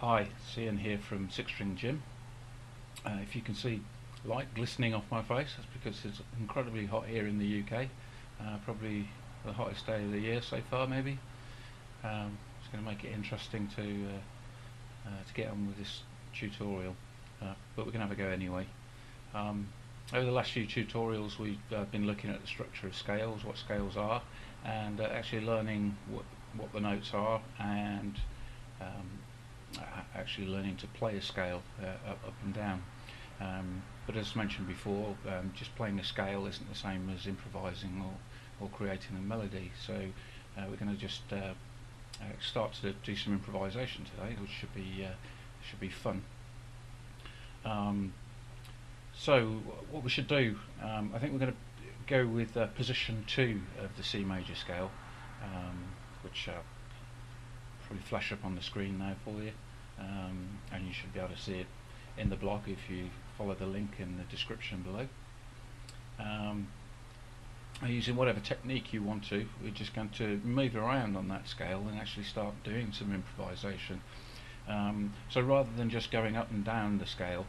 Hi, it's Ian here from Six String Gym. If you can see light glistening off my face, that's because it's incredibly hot here in the UK. Probably the hottest day of the year so far, maybe. It's going to make it interesting to get on with this tutorial, but we're going to have a go anyway. Over the last few tutorials, we've been looking at the structure of scales, what scales are, and actually learning what the notes are, and actually learning to play a scale up and down. But as mentioned before, just playing a scale isn't the same as improvising or creating a melody. So we're going to just start to do some improvisation today, which should be fun. So what we should do, I think we're going to go with position 2 of the C major scale, which probably flash up on the screen now for you, and you should be able to see it in the blog if you follow the link in the description below. Using whatever technique you want to, we're just going to move around on that scale and actually start doing some improvisation. So rather than just going up and down the scale,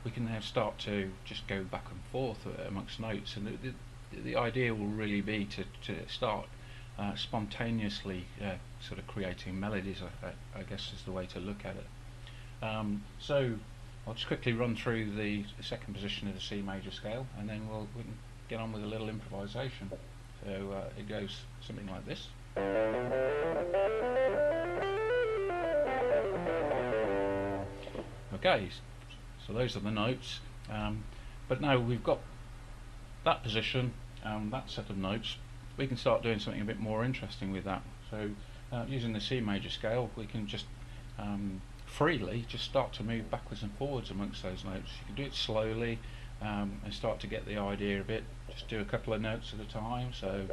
we can now start to just go back and forth amongst notes, and the idea will really be to start spontaneously sort of creating melodies, I guess is the way to look at it. So I'll just quickly run through the second position of the C major scale, and then we can get on with a little improvisation. So it goes something like this. Okay, so those are the notes, but now we've got that position and that set of notes, we can start doing something a bit more interesting with that. So using the C major scale, we can just freely just start to move backwards and forwards amongst those notes. You can do it slowly and start to get the idea a bit. Just do a couple of notes at a time. So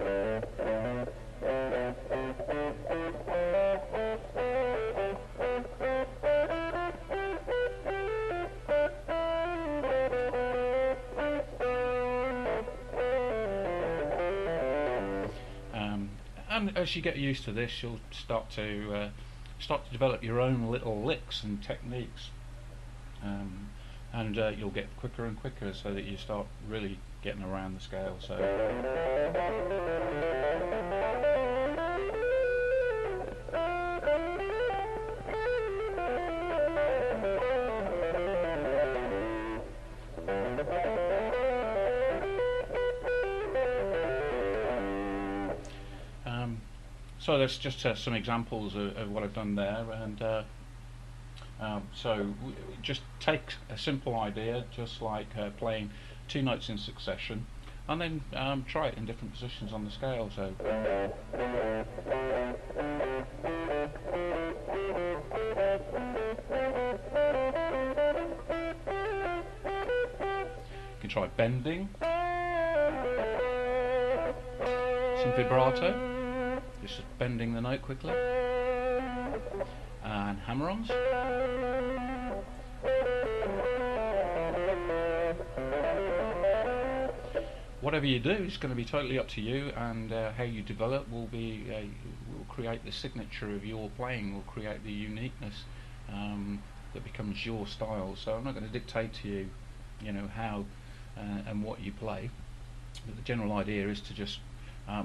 and as you get used to this, you'll start to develop your own little licks and techniques, and you'll get quicker and quicker, so that you start really getting around the scale. So so that's just some examples of what I've done there, and so just take a simple idea, just like playing 2 notes in succession, and then try it in different positions on the scale. So you can try bending, some vibrato, just bending the note quickly, and hammer-ons. Whatever you do is going to be totally up to you, and how you develop will create the signature of your playing, will create the uniqueness that becomes your style. So I'm not going to dictate to you, how and what you play, but the general idea is to just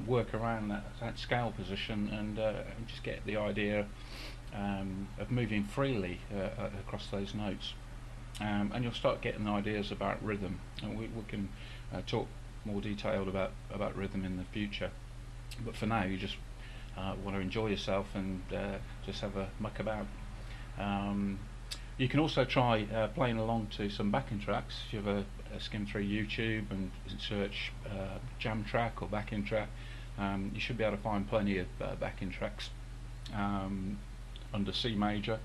work around that scale position and just get the idea of moving freely across those notes, and you'll start getting ideas about rhythm, and we can talk more detailed about rhythm in the future, but for now you just want to enjoy yourself and just have a muck about. You can also try playing along to some backing tracks. If you have a skim through YouTube and search jam track or backing track, you should be able to find plenty of backing tracks under C major.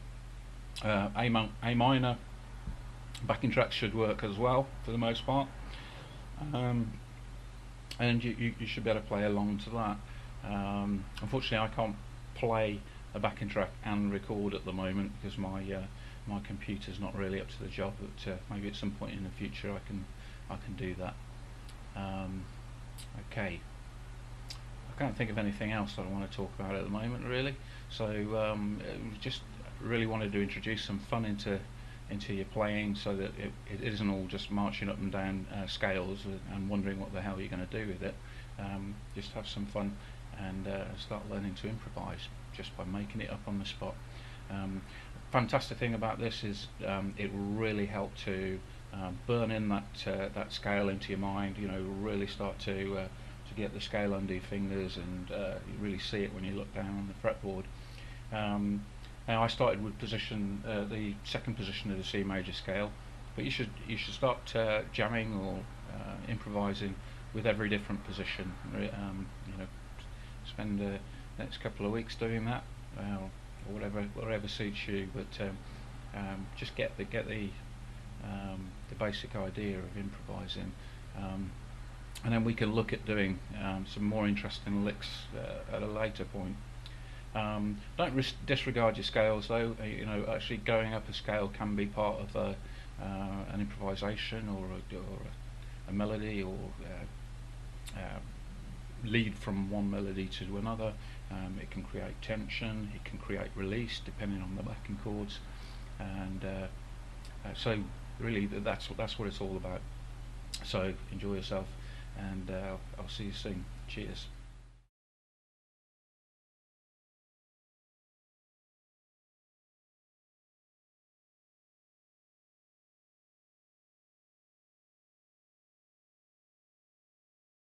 A minor backing tracks should work as well for the most part, and you should be able to play along to that. Unfortunately, I can't play a backing track and record at the moment because my computer's not really up to the job, but maybe at some point in the future I can do that. Okay, I can't think of anything else that I want to talk about at the moment, really. So just really wanted to introduce some fun into your playing, so that it isn't all just marching up and down scales and wondering what the hell you're going to do with it. Just have some fun and start learning to improvise just by making it up on the spot. Fantastic thing about this is it will really help to burn in that scale into your mind. You know, really start to get the scale under your fingers, and you really see it when you look down on the fretboard. Now I started with the second position of the C major scale, but you should start jamming or improvising with every different position. You know, spend the next couple of weeks doing that, or whatever suits you. But just get the basic idea of improvising, and then we can look at doing some more interesting licks at a later point. Don't disregard your scales though. You know, actually going up a scale can be part of an improvisation, or a melody, or lead from one melody to another. It can create tension, it can create release depending on the backing chords, and so really that's what it's all about. So enjoy yourself, and I'll see you soon. Cheers.